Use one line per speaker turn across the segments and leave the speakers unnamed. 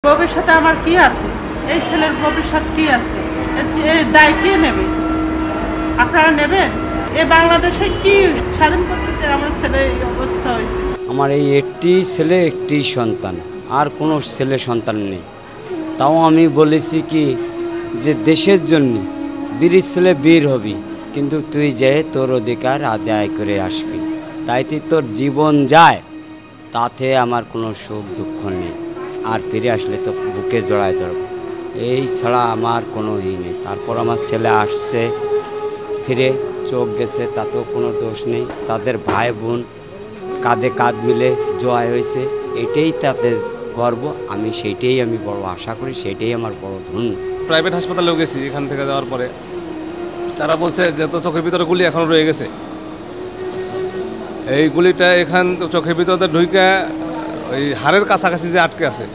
ভবিষ্যতে আমার কি আছে, এই ছেলের ভবিষ্যৎ কি আছে, এর দায় কে নেবে? আপনারা নেবেন? এ বাংলাদেশে কি স্বাধীন করতে চায় আমার ছেলে এই অবস্থা হয়েছে।
আমার এই একটি ছেলে একটি সন্তান, আর কোনো ছেলে সন্তান নেই। তাও আমি বলেছি কি যে দেশের জন্য বীর ছেলে বীর হবি, কিন্তু তুই যে তোর অধিকার আদায় করে আসবি, তাইতে তোর জীবন যায়, তাতে আমার কোনো সুখ দুঃখ নেই। আর ফিরে আসলে তো বুকে জড়ায় ধরব, এই ছাড়া আমার কোনো নেই। তারপর আমার ছেলে আসছে, ফিরে চোখ গেছে, তাতেও কোনো দোষ নেই। তাদের ভাই বোন কাঁধে কাঁধ মিলে জয় হয়েছে, এটাই তাদের গর্ব। আমি সেইটাই আমি বড় আশা করি, সেটাই আমার বড় ধন্য।
প্রাইভেট হাসপাতালেও গেছি, এখান থেকে যাওয়ার পরে তারা বলছে যে তো চোখের ভিতরে গুলি এখনও রয়ে গেছে। এই গুলিটা এখান চোখের ভিতরে ঢুকে ওই হাড়ের কাছাকাছি যে আটকে আছে।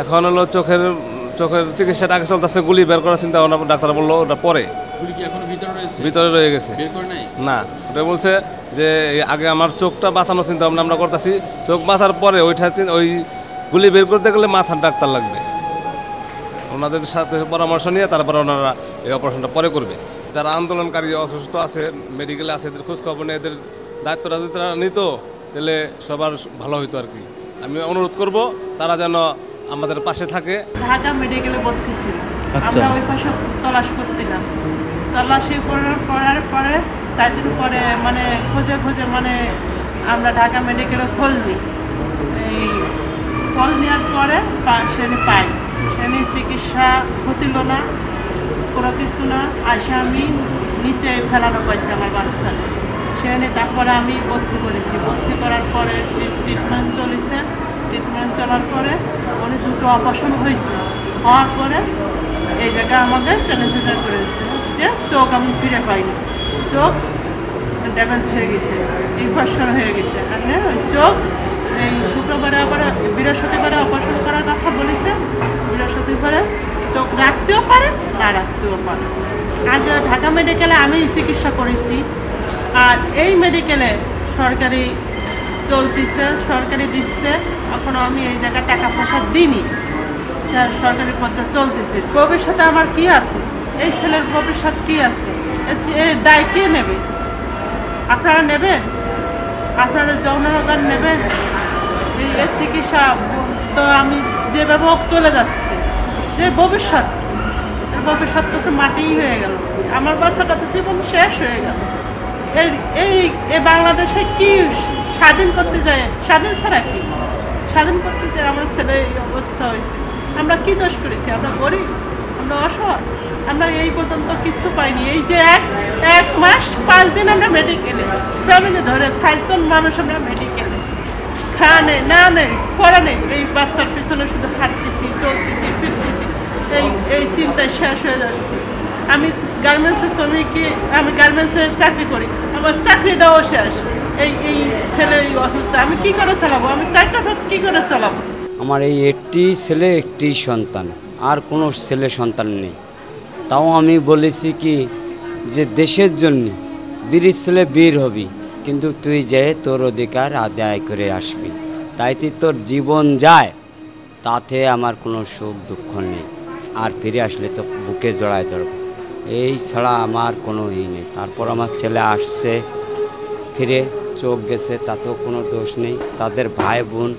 এখন হলো চোখের চিকিৎসাটা আগে চলতেছে, গুলি বের করার চিন্তা ভাবনা। ডাক্তার বললো ওটা পরে, ভিতরে রয়ে গেছে না। ওটা বলছে যে আগে আমার চোখটা বাঁচানোর চিন্তা ভাবনা আমরা করতেছি, চোখ বাঁচার পরে ওই গুলি বের করতে গেলে মাথার ডাক্তার লাগবে। ওনাদের সাথে পরামর্শ নিয়ে তারপরে ওনারা এই অপারেশনটা পরে করবে। যারা আন্দোলনকারী অসুস্থ আছে, মেডিকেলে আছে, এদের খোঁজখবর নিয়ে এদের দায়িত্বটা যদি তারা নিত, তাহলে সবার ভালো হইতো আর কি। আমি অনুরোধ করব তারা যেন আমাদের পাশে থাকে।
ঢাকা মেডিকেলে ভর্তি ছিল, আমরা ওই পাশে তলাশ করছিলাম। তল্লাশি করার পরে 4 দিন পরে মানে খোঁজে মানে আমরা ঢাকা মেডিকেলে খোঁজ নিই। এই খোঁজ নেওয়ার পরে সেখানে পাই, সেখানে চিকিৎসা হতিল না, কোনো কিছু না। আসে আমি নিচে ফেলানো পাইছি আমার বাচ্চাকে, সেখানে তারপরে আমি ভর্তি করেছি। ভর্তি করার পরে ট্রিটমেন্ট চলেছে। ট্রিটমেন্ট চলার পরে উনি 2টো অপারেশন হয়েছে। হওয়ার পরে এই জায়গায় আমাদের ট্রান্সফার করে দিচ্ছে যে চোখ আমি ফিরে পাইনি, চোখ ড্যামেজ হয়ে গেছে, ইনফেকশন হয়ে গেছে। মানে চোখ এই শুক্রবারে আবার বৃহস্পতিবারে অপারেশন করার কথা বলেছে। বৃহস্পতিবারে চোখ রাখতেও পারে, না রাখতেও পারে। আর ঢাকা মেডিকেলে আমি চিকিৎসা করেছি, আর এই মেডিকেলে সরকারি চলতেছে, সরকারি দিচ্ছে। এখনও আমি এই জায়গায় টাকা পয়সা দিইনি, সরকারি পদ্ধতি চলতেছে। ভবিষ্যতে আমার কি আছে, এই ছেলের ভবিষ্যৎ কি আছে, এর দায় কে নেবে? আপনারা নেবেন? আপনারা জনগণ নেবেন? এই চিকিৎসা তো আমি যেভাবে হোক চলে যাচ্ছে, যে ভবিষ্যৎ তো মাটিই হয়ে গেল। আমার বাচ্চাটা তো জীবন শেষ হয়ে গেল। এই বাংলাদেশে কি স্বাধীন করতে যায়? স্বাধীন ছাড়া কি স্বাধীন করতে যায় আমার ছেলে এই অবস্থা হয়েছে। আমরা কি দোষ করেছি? আমরা গরিব, আমরা অসহায়, আমরা এই পর্যন্ত কিছু পাইনি। এই যে এক মাস 5 দিন আমরা মেডিকেলে, ফ্যামিলি ধরে 6 জন মানুষ আমরা মেডিকেলে, খাওয়া নেই, না নেই, পড়া নেই। এই বাচ্চার পিছনে শুধু হাঁটতেছি, চলতেছি, ফিরতেছি, এই চিন্তায় শেষ হয়ে যাচ্ছি। আমি গার্মেন্টসের শ্রমিকই, আমি গার্মেন্টসে চাকরি করি, আমার চাকরিটাও শেষ। এই ছেলে এই অসুস্থ, আমি কি করে চালাবো? আমি 4টা ভাগ কী করে চালাবো?
আমার এই একটি ছেলে একটি সন্তান, আর কোনো ছেলে সন্তান নেই। তাও আমি বলেছি কি যে দেশের জন্য বীর ছেলে বীর হবি, কিন্তু তুই যে তোর অধিকার আদায় করে আসবি, তাইতে তোর জীবন যায়, তাতে আমার কোনো সুখ দুঃখ নেই। আর ফিরে আসলে তো বুকে জড়ায় ধরব, এই ছাড়া আমার কোনো নেই। তারপর আমার ছেলে আসছে, ফিরে চোখ গেছে, তাতেও কোনো দোষ নেই। তাদের ভাই বোন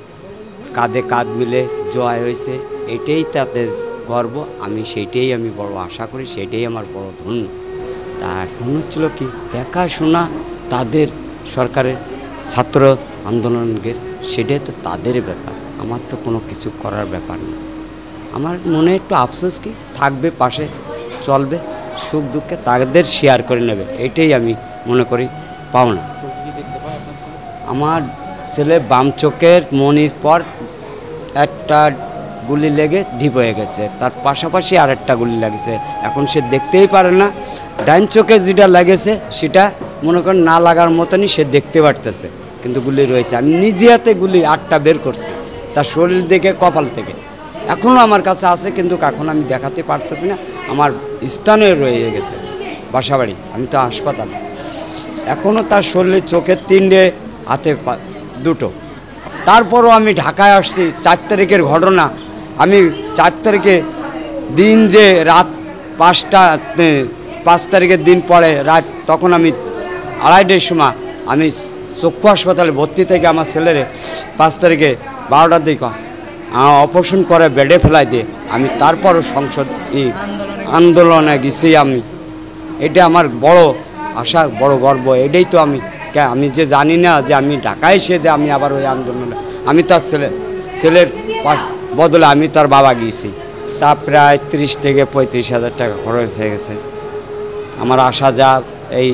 কাঁধে কাঁধ মিলে জয় হয়েছে, এটাই তাদের গর্ব। আমি সেইটাই আমি বড় আশা করি, সেটাই আমার বড় ধন্য। তা এখন হচ্ছিল কি দেখাশোনা তাদের সরকারের ছাত্র আন্দোলনের, সেটাই তো তাদের ব্যাপার, আমার তো কোনো কিছু করার ব্যাপার না। আমার মনে একটু আফসোস কি থাকবে, পাশে চলবে, সুখ দুঃখে তাদের শেয়ার করে নেবে, এটাই আমি মনে করি পাওনা। আমার ছেলে বাম চোখের মনির পর একটা গুলি লেগে ঢিপ হয়ে গেছে, তার পাশাপাশি আরেকটা গুলি লাগেছে। এখন সে দেখতেই পারে না। ডাইন চোখে যেটা লাগেছে সেটা মনে করেন না লাগার মতনই সে দেখতে পারতেছে, কিন্তু গুলি রয়েছে। আমি নিজে হাতে গুলি 8টা বের করছি, তার শরীর থেকে, কপাল থেকে। এখনও আমার কাছে আছে, কিন্তু এখন আমি দেখাতে পারতেছি না। আমার স্থানে রয়ে গেছে বাসাবাড়ি, আমি তো হাসপাতাল। এখনও তার শরীরে চোখের 3টে, হাতে 2টো। তারপরও আমি ঢাকায় আসছি। 4 তারিখের ঘটনা, আমি 4 তারিখে দিন যে রাত 5 তারিখের দিন পরে রাত, তখন আমি 2:30টার সময় আমি চক্ষু হাসপাতালে ভর্তি থেকে আমার ছেলেরে 5 তারিখে 12টার দিকে অপারেশন করে বেডে ফেলাই দিয়ে আমি তারপরও সংসদ আন্দোলনে গেছি। এটা আমার বড় আশা, বড় গর্ব। এটাই তো আমি যে জানি না যে আমি ঢাকায় এসে যে আমি আবার ওই আন্দোলনে, আমি তার ছেলের বদলে আমি তার বাবা গিয়েছি। তা প্রায় 30 থেকে 35,000 টাকা খরচ হয়ে গেছে আমার আসা যা, এই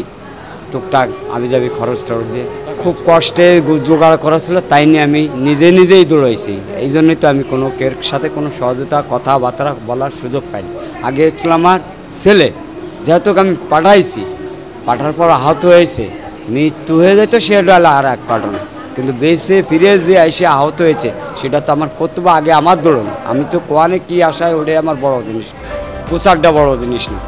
টুকটাক আবিজাবি খরচ টরচ দিয়ে খুব কষ্টে জোগাড় করা ছিল, তাই নিয়ে আমি নিজেই দৌড়াইছি। এই জন্যই তো আমি কোনো কের সাথে কোনো সহযোগিতা কথাবার্তা বলার সুযোগ পাইনি। আগে ছিল আমার ছেলে, যেহেতু আমি পাঠার পর আহত হয়েছে, মৃত্যু হয়ে যেত সেটা হলো আর এক ঘটনা, কিন্তু বেঁচে ফিরে যে এসে আহত হয়েছে সেটা তো আমার কর্তব্য, আগে আমার দৌড়ানো। আমি তো কোয়ানে কি আশায় ওটাই আমার বড় জিনিস, প্রচারটা বড় জিনিস না।